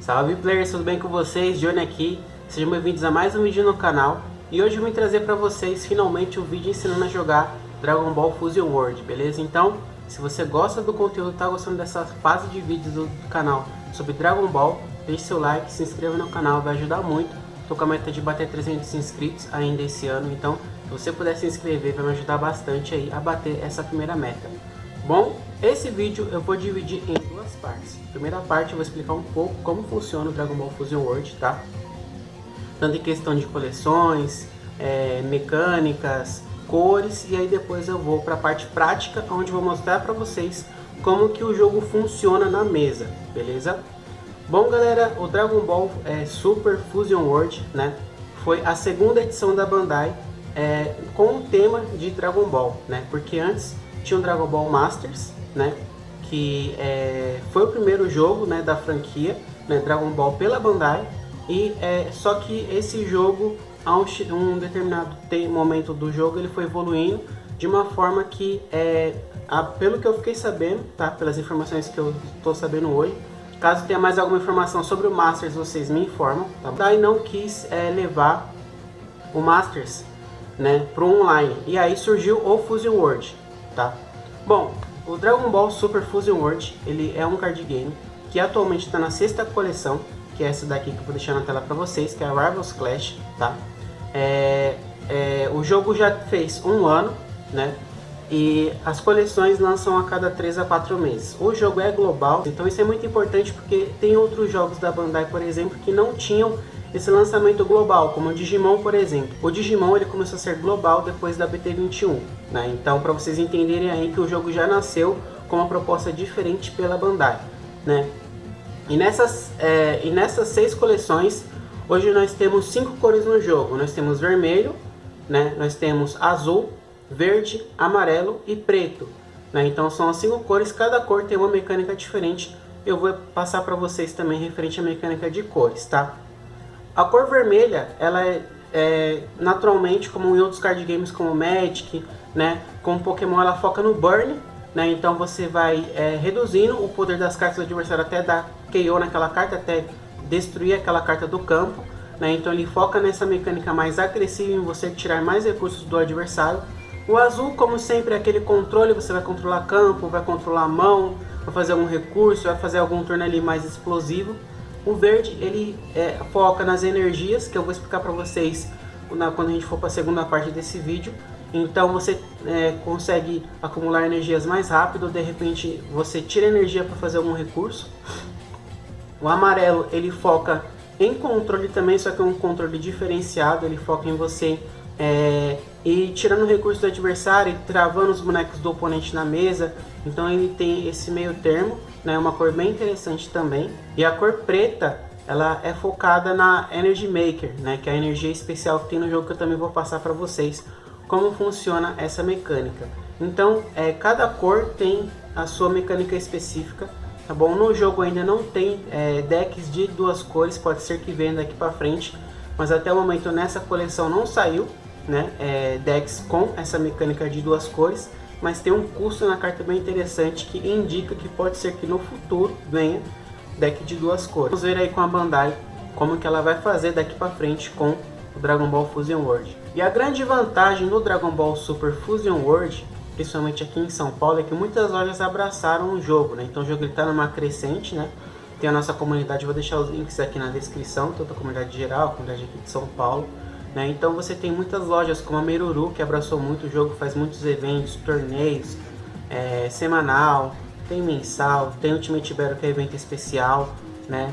Salve players, tudo bem com vocês? Johnny aqui, sejam bem-vindos a mais um vídeo no canal. E hoje eu vim trazer para vocês finalmente um vídeo ensinando a jogar Dragon Ball Fusion World, beleza? Então, se você gosta do conteúdo, tá gostando dessa fase de vídeos do canal sobre Dragon Ball, deixe seu like, se inscreva no canal, vai ajudar muito. Tô com a meta de bater 300 inscritos ainda esse ano, então se você puder se inscrever vai me ajudar bastante aí a bater essa primeira meta. Bom, esse vídeo eu vou dividir em duas partes. Primeira parte eu vou explicar um pouco como funciona o Dragon Ball Fusion World, tá? Tanto em questão de coleções, mecânicas, cores, e aí depois eu vou para a parte prática, onde eu vou mostrar para vocês como que o jogo funciona na mesa, beleza? Bom galera, o Dragon Ball Super Fusion World, né, foi a segunda edição da Bandai com o tema de Dragon Ball, né, porque antes tinha o Dragon Ball Masters, né, que foi o primeiro jogo, né, da franquia, né, Dragon Ball pela Bandai, e só que esse jogo, a um determinado momento do jogo, ele foi evoluindo de uma forma que, pelo que eu fiquei sabendo, tá, pelas informações que eu estou sabendo hoje, caso tenha mais alguma informação sobre o Masters, vocês me informam, tá? Daí não quis levar o Masters, né, pro online, e aí surgiu o Fusion World, tá? Bom, o Dragon Ball Super Fusion World, ele é um card game que atualmente está na sexta coleção, que é essa daqui que eu vou deixar na tela para vocês, que é a Rivals Clash, tá? O jogo já fez um ano, né? E as coleções lançam a cada 3 a 4 meses. O jogo é global, então isso é muito importante porque tem outros jogos da Bandai, por exemplo, que não tinham esse lançamento global, como o Digimon, por exemplo. O Digimon ele começou a ser global depois da BT21, né? Então, para vocês entenderem aí que o jogo já nasceu com uma proposta diferente pela Bandai, né? E nessas 6 coleções, hoje nós temos 5 cores no jogo. Nós temos vermelho, né? Nós temos azul, verde, amarelo e preto, né? Então são as 5 cores, cada cor tem uma mecânica diferente. Eu vou passar para vocês também referente à mecânica de cores, tá? A cor vermelha, ela naturalmente, como em outros card games como Magic, né, como Pokémon, ela foca no burn, né? Então você vai reduzindo o poder das cartas do adversário até dar KO naquela carta, até destruir aquela carta do campo, né? Então ele foca nessa mecânica mais agressiva, em você tirar mais recursos do adversário. O azul, como sempre, é aquele controle, você vai controlar campo, vai controlar a mão, vai fazer algum recurso, vai fazer algum turno ali mais explosivo. O verde, ele foca nas energias, que eu vou explicar para vocês quando a gente for para a segunda parte desse vídeo. Então você consegue acumular energias mais rápido, de repente você tira energia para fazer algum recurso. O amarelo, ele foca em controle também, só que é um controle diferenciado, ele foca em você e tirando o recurso do adversário e travando os bonecos do oponente na mesa. Então ele tem esse meio termo, né, uma cor bem interessante também. E a cor preta, ela é focada na Energy Maker, né, que é a energia especial que tem no jogo, que eu também vou passar para vocês como funciona essa mecânica. Então cada cor tem a sua mecânica específica, tá bom? No jogo ainda não tem decks de 2 cores, pode ser que venha daqui para frente, mas até o momento nessa coleção não saiu, né, decks com essa mecânica de 2 cores, mas tem um custo na carta bem interessante que indica que pode ser que no futuro venha deck de 2 cores. Vamos ver aí com a Bandai como que ela vai fazer daqui para frente com o Dragon Ball Fusion World. E a grande vantagem do Dragon Ball Super Fusion World, principalmente aqui em São Paulo, é que muitas lojas abraçaram o jogo, né? Então o jogo está numa crescente, né? Tem a nossa comunidade, vou deixar os links aqui na descrição, tanto a comunidade geral, a comunidade aqui de São Paulo, né? Então você tem muitas lojas como a Meruru, que abraçou muito o jogo, faz muitos eventos, torneios, semanal, tem mensal, tem Ultimate Battle, que é evento especial, né?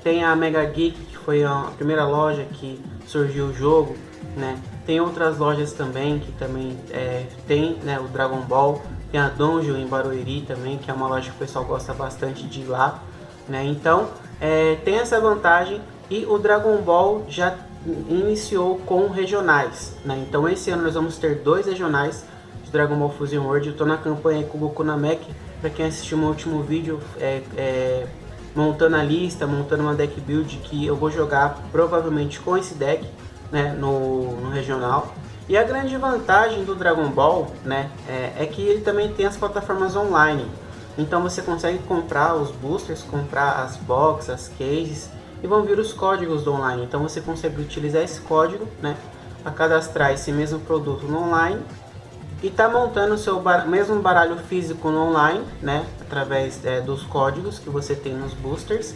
Tem a Mega Geek, que foi a primeira loja que surgiu o jogo, né? Tem outras lojas também que também tem, né, o Dragon Ball. Tem a Donjon em Barueri também, que é uma loja que o pessoal gosta bastante de ir lá, né? Então tem essa vantagem. E o Dragon Ball já iniciou com regionais, né? Então esse ano nós vamos ter 2 regionais de Dragon Ball Fusion World. Eu tô na campanha com o Goku Namek, para quem assistiu meu último vídeo, montando a lista, montando uma deck build que eu vou jogar provavelmente com esse deck, né, no regional. E a grande vantagem do Dragon Ball, né, é que ele também tem as plataformas online. Então você consegue comprar os boosters, comprar as boxes, as cases, e vão vir os códigos do online. Então você consegue utilizar esse código, né, para cadastrar esse mesmo produto no online e tá montando o seu mesmo baralho físico no online, né, através dos códigos que você tem nos boosters,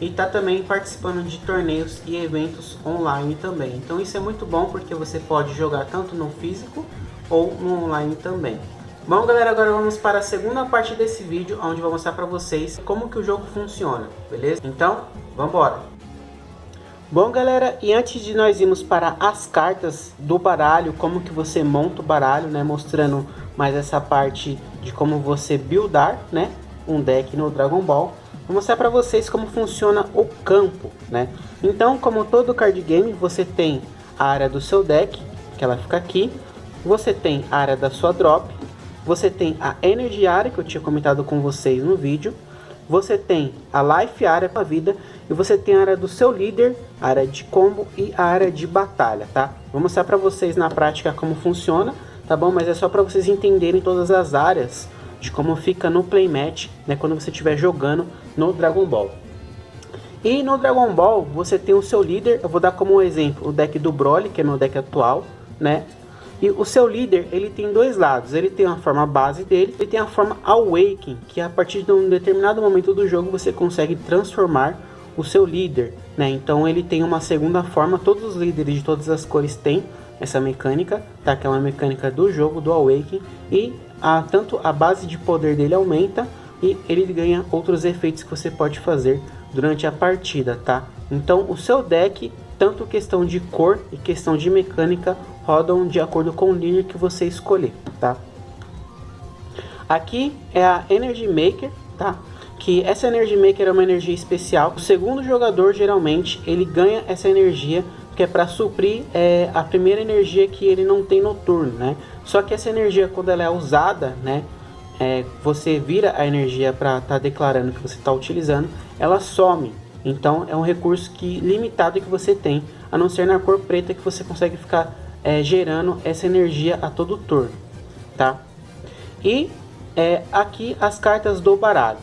e tá também participando de torneios e eventos online também. Então isso é muito bom porque você pode jogar tanto no físico ou no online também. Bom galera, agora vamos para a segunda parte desse vídeo, onde vou mostrar para vocês como que o jogo funciona, beleza? Então, vamos embora! Bom galera, e antes de nós irmos para as cartas do baralho, como que você monta o baralho, né? Mostrando mais essa parte de como você buildar, né? Um deck no Dragon Ball. Vou mostrar para vocês como funciona o campo, né? Então, como todo card game, você tem a área do seu deck, que ela fica aqui. Você tem a área da sua drop. Você tem a Energy Area, que eu tinha comentado com vocês no vídeo. Você tem a Life Area para vida. E você tem a área do seu líder, a área de combo e a área de batalha, tá? Vou mostrar para vocês na prática como funciona, tá bom? Mas é só para vocês entenderem todas as áreas de como fica no playmatch, né? Quando você estiver jogando no Dragon Ball. E no Dragon Ball, você tem o seu líder. Eu vou dar como exemplo o deck do Broly, que é meu deck atual, né? E o seu líder, ele tem dois lados. Ele tem a forma base dele e tem a forma Awaken, que a partir de um determinado momento do jogo você consegue transformar o seu líder, né? Então ele tem uma segunda forma. Todos os líderes de todas as cores têm essa mecânica, tá? Que é uma mecânica do jogo, do Awaken. E tanto a base de poder dele aumenta e ele ganha outros efeitos que você pode fazer durante a partida, tá? Então o seu deck, tanto questão de cor e questão de mecânica, rodam de acordo com o líder que você escolher, tá? Aqui é a Energy Maker, tá? Que essa Energy Maker é uma energia especial. O segundo jogador, geralmente, ele ganha essa energia, que é para suprir a primeira energia que ele não tem no turno, né? Só que essa energia, quando ela é usada, né? Você vira a energia para estar declarando que você está utilizando, ela some. Então é um recurso limitado que você tem, a não ser na cor preta, que você consegue ficar gerando essa energia a todo turno, tá? E aqui as cartas do baralho.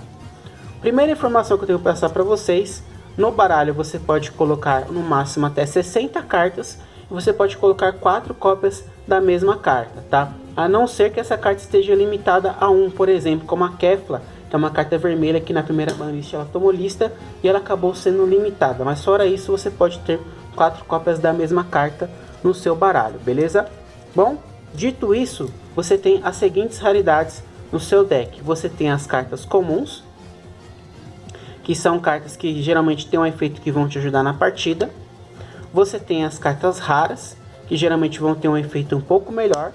Primeira informação que eu tenho que passar para vocês: no baralho você pode colocar no máximo até 60 cartas e você pode colocar 4 cópias da mesma carta, tá? A não ser que essa carta esteja limitada a 1, por exemplo, como a Kefla, que é uma carta vermelha que na primeira banlist ela tomou lista e ela acabou sendo limitada. Mas fora isso, você pode ter 4 cópias da mesma carta no seu baralho, beleza? Bom, dito isso, você tem as seguintes raridades no seu deck. Você tem as cartas comuns, que são cartas que geralmente tem um efeito que vão te ajudar na partida. Você tem as cartas raras, que geralmente vão ter um efeito um pouco melhor.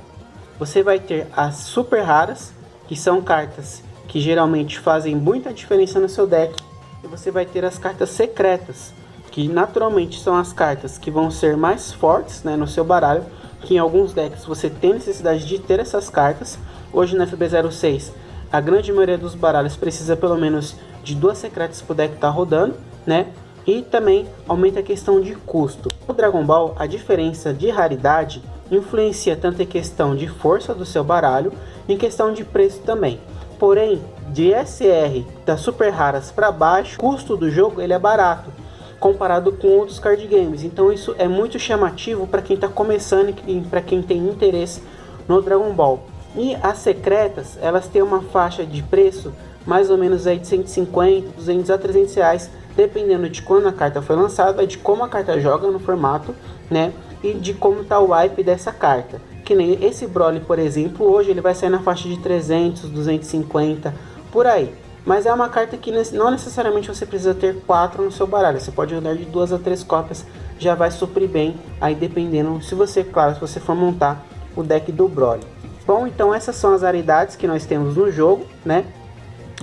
Você vai ter as super raras, que são cartas que geralmente fazem muita diferença no seu deck. E você vai ter as cartas secretas, que naturalmente são as cartas que vão ser mais fortes, né, no seu baralho, que em alguns decks você tem necessidade de ter essas cartas. Hoje na FB06, a grande maioria dos baralhos precisa pelo menos de 2 secretas para o deck estar rodando, né? E também aumenta a questão de custo. No Dragon Ball, a diferença de raridade influencia tanto em questão de força do seu baralho, em questão de preço também. Porém, de SR das super raras para baixo, o custo do jogo ele é barato comparado com outros card games. Então isso é muito chamativo para quem está começando e para quem tem interesse no Dragon Ball. E as secretas, elas têm uma faixa de preço mais ou menos aí de 150, 200 a 300 reais, dependendo de quando a carta foi lançada, de como a carta joga no formato, né? E de como tá o wipe dessa carta. Que nem esse Broly, por exemplo, hoje ele vai sair na faixa de 300, 250, por aí. Mas é uma carta que não necessariamente você precisa ter 4 no seu baralho. Você pode rodar de 2 a 3 cópias, já vai suprir bem, aí dependendo, se você, claro, se você for montar o deck do Broly. Bom, então essas são as raridades que nós temos no jogo, né?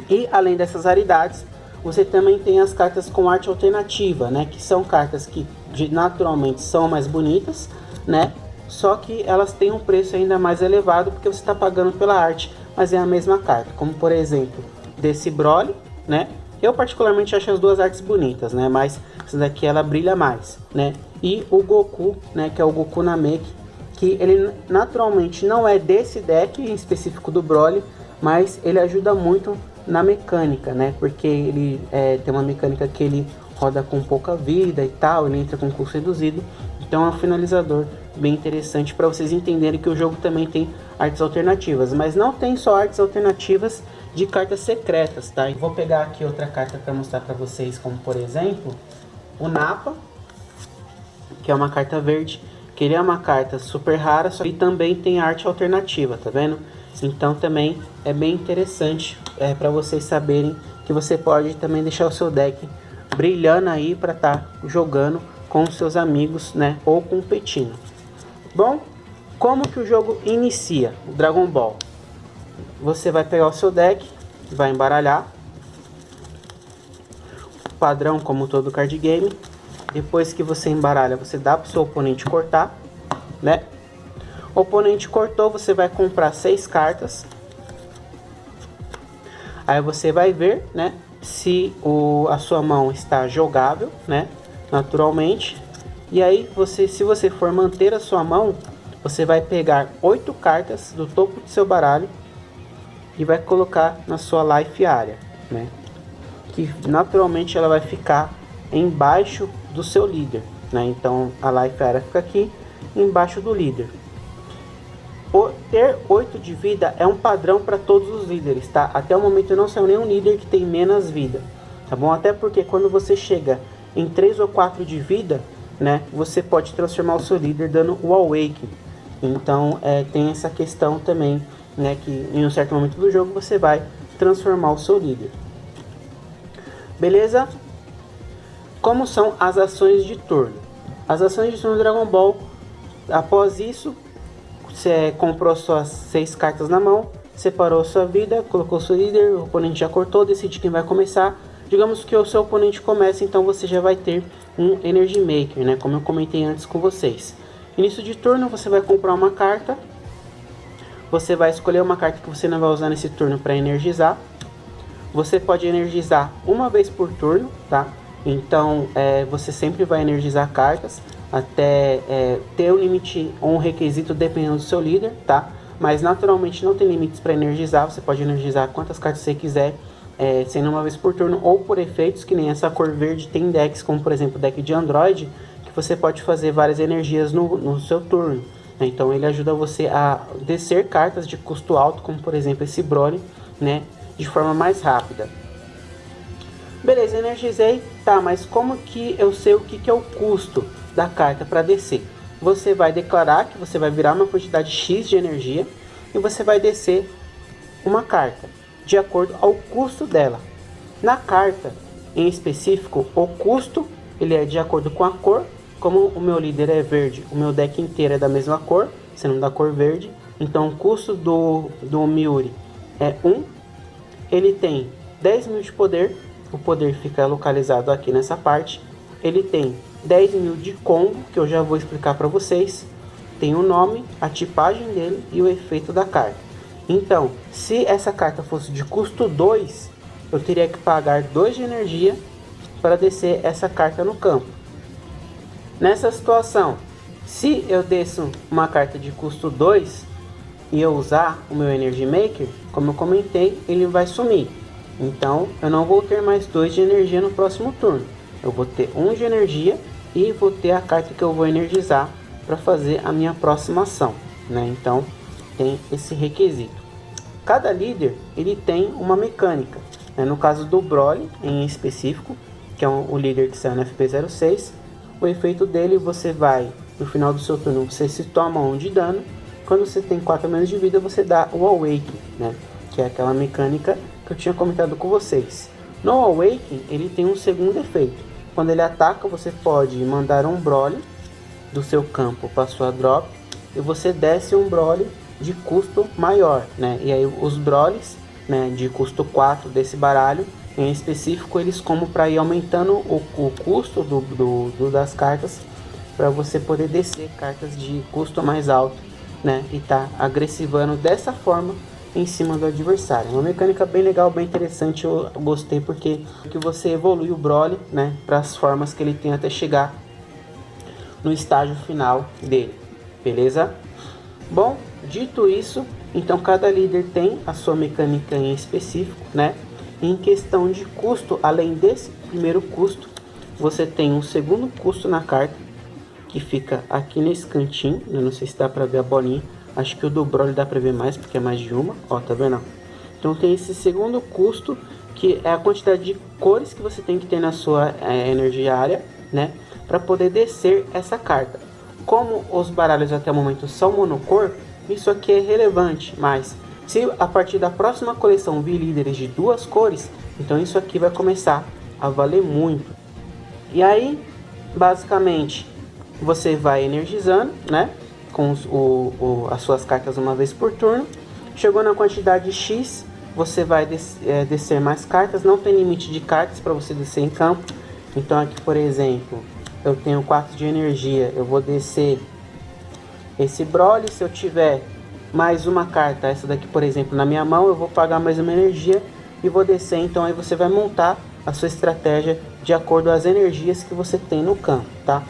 E além dessas raridades, você também tem as cartas com arte alternativa, né? Que são cartas que naturalmente são mais bonitas, né? Só que elas têm um preço ainda mais elevado porque você está pagando pela arte, mas é a mesma carta. Como por exemplo, desse Broly, né? Eu particularmente acho as duas artes bonitas, né? Mas essa daqui ela brilha mais, né? E o Goku, né? Que é o Goku Namek, que ele naturalmente não é desse deck em específico do Broly, mas ele ajuda muito na mecânica, né? Porque ele tem uma mecânica que ele roda com pouca vida e tal, ele entra com custo reduzido. Então é um finalizador bem interessante para vocês entenderem que o jogo também tem artes alternativas, mas não tem só artes alternativas de cartas secretas, tá? Eu vou pegar aqui outra carta para mostrar para vocês, como por exemplo, o Napa, que é uma carta verde, que ele é uma carta super rara, só que também tem arte alternativa, tá vendo? Então também é bem interessante para vocês saberem que você pode também deixar o seu deck brilhando aí para estar jogando com os seus amigos, né, ou competindo. Bom, como que o jogo inicia o Dragon Ball? Você vai pegar o seu deck, vai embaralhar, padrão como todo card game. Depois que você embaralha, você dá para o seu oponente cortar, né? O oponente cortou, você vai comprar 6 cartas. Aí você vai ver, né, se a sua mão está jogável, né, naturalmente. E aí se você for manter a sua mão, você vai pegar 8 cartas do topo do seu baralho e vai colocar na sua life area, né? Que naturalmente ela vai ficar embaixo do seu líder, né? Então a life area fica aqui embaixo do líder. Ter 8 de vida é um padrão para todos os líderes, tá? Até o momento não saiu nenhum líder que tem menos vida, tá bom? Até porque quando você chega em 3 ou 4 de vida, né, você pode transformar o seu líder dando o Awaken. Então tem essa questão também, né, que em um certo momento do jogo você vai transformar o seu líder. Beleza? Como são as ações de turno? As ações de turno do Dragon Ball, após isso, você comprou suas 6 cartas na mão, separou sua vida, colocou seu líder, o oponente já cortou, decide quem vai começar. Digamos que o seu oponente começa, então você já vai ter um Energy Maker, né? Como eu comentei antes com vocês. Início de turno, você vai comprar uma carta. Você vai escolher uma carta que você não vai usar nesse turno para energizar. Você pode energizar uma vez por turno, tá? Então você sempre vai energizar cartas até ter um limite ou um requisito dependendo do seu líder, tá? Mas naturalmente não tem limites para energizar, você pode energizar quantas cartas você quiser, sendo uma vez por turno ou por efeitos, que nem essa cor verde tem decks, como por exemplo o deck de Android, que você pode fazer várias energias no seu turno. Então ele ajuda você a descer cartas de custo alto, como por exemplo esse Broly, né, de forma mais rápida. Beleza, energizei, tá, mas como que eu sei o que é o custo da carta para descer? Você vai declarar que você vai virar uma quantidade X de energia e você vai descer uma carta de acordo ao custo dela. Na carta em específico, o custo ele é de acordo com a cor. Como o meu líder é verde, o meu deck inteiro é da mesma cor, sendo da cor verde. Então o custo do Miuri é 1. Ele tem 10.000 de poder. O poder fica localizado aqui nessa parte. Ele tem 10.000 de combo, que eu já vou explicar para vocês. Tem o nome, a tipagem dele e o efeito da carta. Então, se essa carta fosse de custo 2, eu teria que pagar 2 de energia para descer essa carta no campo. Nessa situação, se eu desço uma carta de custo 2 e eu usar o meu Energy Maker, como eu comentei, ele vai sumir. Então eu não vou ter mais 2 de energia no próximo turno. Eu vou ter 1 de energia e vou ter a carta que eu vou energizar para fazer a minha próxima ação, né? Então tem esse requisito. Cada líder ele tem uma mecânica, né? No caso do Broly em específico, que é o líder que saiu no FP06, o efeito dele, você vai no final do seu turno, você se toma 1 de dano. Quando você tem 4 menos de vida, você dá o Awaken, né? Que é aquela mecânica que eu tinha comentado com vocês. No Awaken, ele tem um segundo efeito. Quando ele ataca, você pode mandar um Broly do seu campo para sua drop e você desce um Broly de custo maior, né? E aí os Brolys, né, de custo 4 desse baralho, em específico, eles como para ir aumentando o custo das cartas, para você poder descer cartas de custo mais alto, né? E tá agressivando dessa forma em cima do adversário. Uma mecânica bem legal, bem interessante, eu gostei porque você evolui o Broly, né, para as formas que ele tem até chegar no estágio final dele, beleza? Bom, dito isso, então cada líder tem a sua mecânica em específico, né? Em questão de custo, além desse primeiro custo, você tem um segundo custo na carta, que fica aqui nesse cantinho. Eu não sei se dá pra ver a bolinha, acho que o do Broly dá pra ver mais, porque é mais de uma, ó, tá vendo? Então tem esse segundo custo, que é a quantidade de cores que você tem que ter na sua energia área, né, para poder descer essa carta. Como os baralhos até o momento são monocor, isso aqui é relevante, mas se a partir da próxima coleção vir líderes de duas cores, então isso aqui vai começar a valer muito. E aí, basicamente, você vai energizando, né, com as suas cartas uma vez por turno. Chegou na quantidade X, você vai descer mais cartas. Não tem limite de cartas para você descer em campo. Então aqui, por exemplo, eu tenho 4 de energia, eu vou descer esse Broly. Se eu tiver mais uma carta, essa daqui, por exemplo, na minha mão, eu vou pagar mais uma energia e vou descer. Então aí você vai montar a sua estratégia de acordo com as energias que você tem no campo, tá?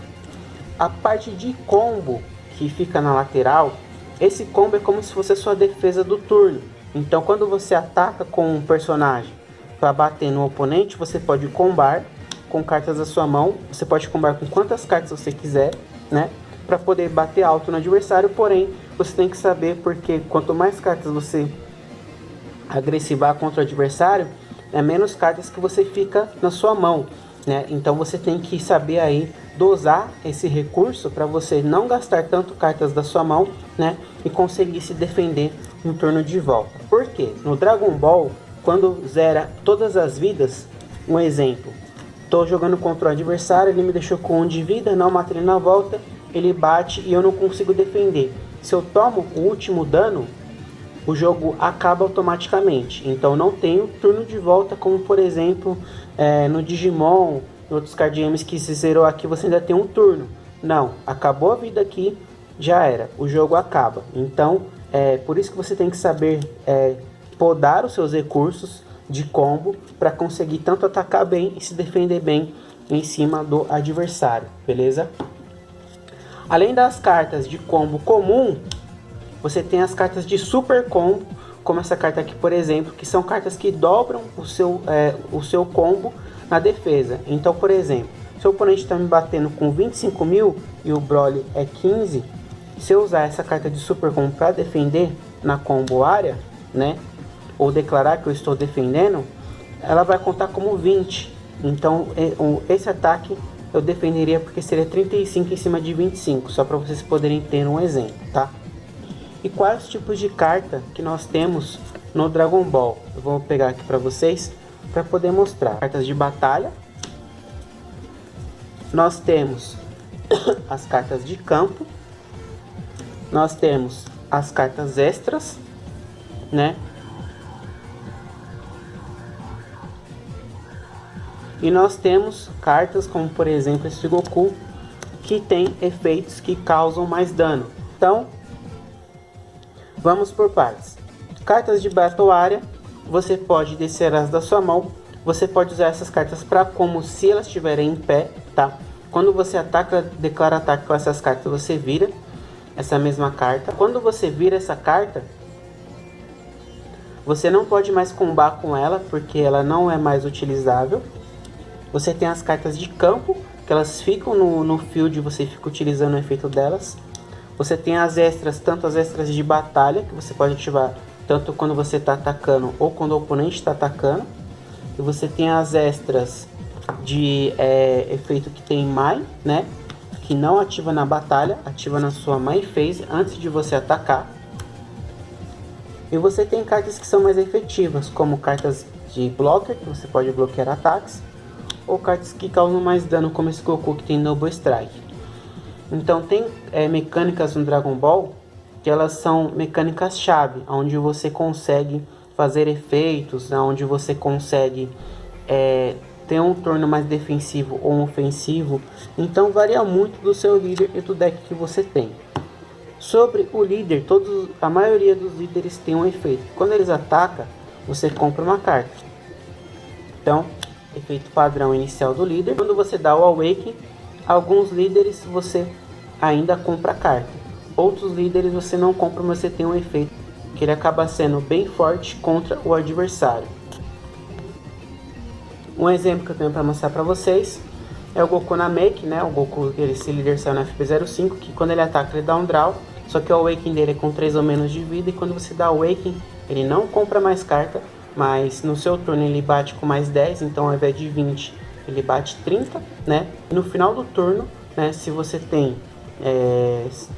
A parte de combo que fica na lateral, esse combo é como se fosse a sua defesa do turno. Então quando você ataca com um personagem para bater no oponente, você pode combar com cartas da sua mão. Você pode combar com quantas cartas você quiser, né, para poder bater alto no adversário. Porém, você tem que saber, porque quanto mais cartas você agressivar contra o adversário, é menos cartas que você fica na sua mão, né? Então você tem que saber aí dosar esse recurso para você não gastar tanto cartas da sua mão, né, e conseguir se defender no turno de volta. Por quê? No Dragon Ball, quando zera todas as vidas, um exemplo, tô jogando contra o adversário, ele me deixou com 1 de vida, não mata ele na volta, ele bate e eu não consigo defender. Se eu tomo o último dano, o jogo acaba automaticamente. Então não tenho turno de volta, como por exemplo no Digimon, em outros card games que se zerou aqui, você ainda tem um turno. Não, acabou a vida aqui, já era, o jogo acaba. Então por isso que você tem que saber podar os seus recursos de combo para conseguir tanto atacar bem e se defender bem em cima do adversário, beleza? Além das cartas de combo comum, você tem as cartas de super combo, como essa carta aqui, por exemplo, que são cartas que dobram o seu combo na defesa. Então, por exemplo, se o oponente está me batendo com 25 mil e o Broly é 15, se eu usar essa carta de super combo para defender na combo área, né, ou declarar que eu estou defendendo, ela vai contar como 20. Então, esse ataque eu defenderia porque seria 35 em cima de 25, só para vocês poderem ter um exemplo, tá? E quais tipos de carta que nós temos no Dragon Ball? Eu vou pegar aqui para vocês para poder mostrar. Cartas de batalha. Nós temos as cartas de campo. Nós temos as cartas extras, né? E nós temos cartas como, por exemplo, esse Goku, que tem efeitos que causam mais dano. Então, vamos por partes. Cartas de Battle Area, você pode descer as da sua mão. Você pode usar essas cartas para como se elas estiverem em pé, tá? Quando você ataca, declara ataque com essas cartas, você vira essa mesma carta. Quando você vira essa carta, você não pode mais combar com ela, porque ela não é mais utilizável. Você tem as cartas de campo, que elas ficam no field, você fica utilizando o efeito delas. Você tem as extras, tanto as extras de batalha, que você pode ativar tanto quando você está atacando ou quando o oponente está atacando. E você tem as extras de efeito que tem Mai, né, que não ativa na batalha, ativa na sua Mai Phase antes de você atacar. E você tem cartas que são mais efetivas, como cartas de blocker, que você pode bloquear ataques, ou cartas que causam mais dano, como esse Goku que tem Double Strike. Então tem mecânicas no Dragon Ball que elas são mecânicas chave, onde você consegue fazer efeitos, onde você consegue ter um turno mais defensivo ou um ofensivo. Então varia muito do seu líder e do deck que você tem. Sobre o líder, a maioria dos líderes tem um efeito. Quando eles atacam, você compra uma carta. Então, efeito padrão inicial do líder. Quando você dá o Awaken, alguns líderes você ainda compra a carta. Outros líderes você não compra, mas você tem um efeito que ele acaba sendo bem forte contra o adversário. Um exemplo que eu tenho para mostrar para vocês é o Goku na Make, né? O Goku, esse líder saiu na FP05, que quando ele ataca ele dá um draw, só que o Awakening dele é com 3 ou menos de vida, e quando você dá Awakening, ele não compra mais carta, mas no seu turno ele bate com mais 10, então ao invés de 20, ele bate 30, né? E no final do turno, né, se você tem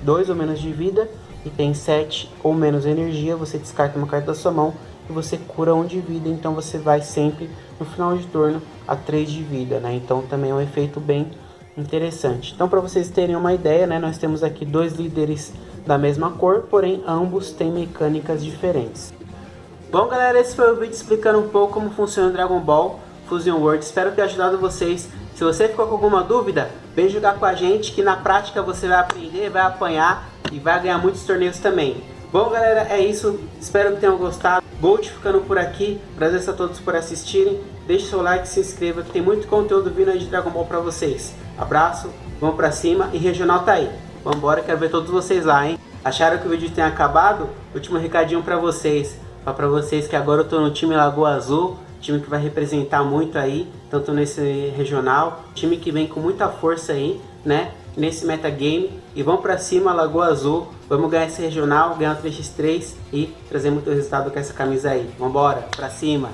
2 ou menos de vida e tem 7 ou menos energia, você descarta uma carta da sua mão e você cura 1 de vida, então você vai sempre no final de turno a 3 de vida, né? Então também é um efeito bem interessante. Então, para vocês terem uma ideia, né, nós temos aqui 2 líderes da mesma cor, porém ambos têm mecânicas diferentes. Bom, galera, esse foi o vídeo explicando um pouco como funciona o Dragon Ball Fusion World. Espero ter ajudado vocês. Se você ficou com alguma dúvida, vem jogar com a gente, que na prática você vai aprender, vai apanhar e vai ganhar muitos torneios também. Bom, galera, é isso. Espero que tenham gostado. Gold ficando por aqui. Prazer a todos por assistirem. Deixe seu like, se inscreva, que tem muito conteúdo vindo aí de Dragon Ball pra vocês. Abraço, vamos pra cima e regional tá aí. Vambora, quero ver todos vocês lá, hein? Acharam que o vídeo tenha acabado? Último recadinho pra vocês. Pra vocês que agora eu tô no time Lagoa Azul, time que vai representar muito aí, tanto nesse regional, time que vem com muita força aí, né, nesse metagame. E vamos pra cima, Lagoa Azul, vamos ganhar esse regional, ganhar o 3x3 e trazer muito resultado com essa camisa aí. Vambora, pra cima!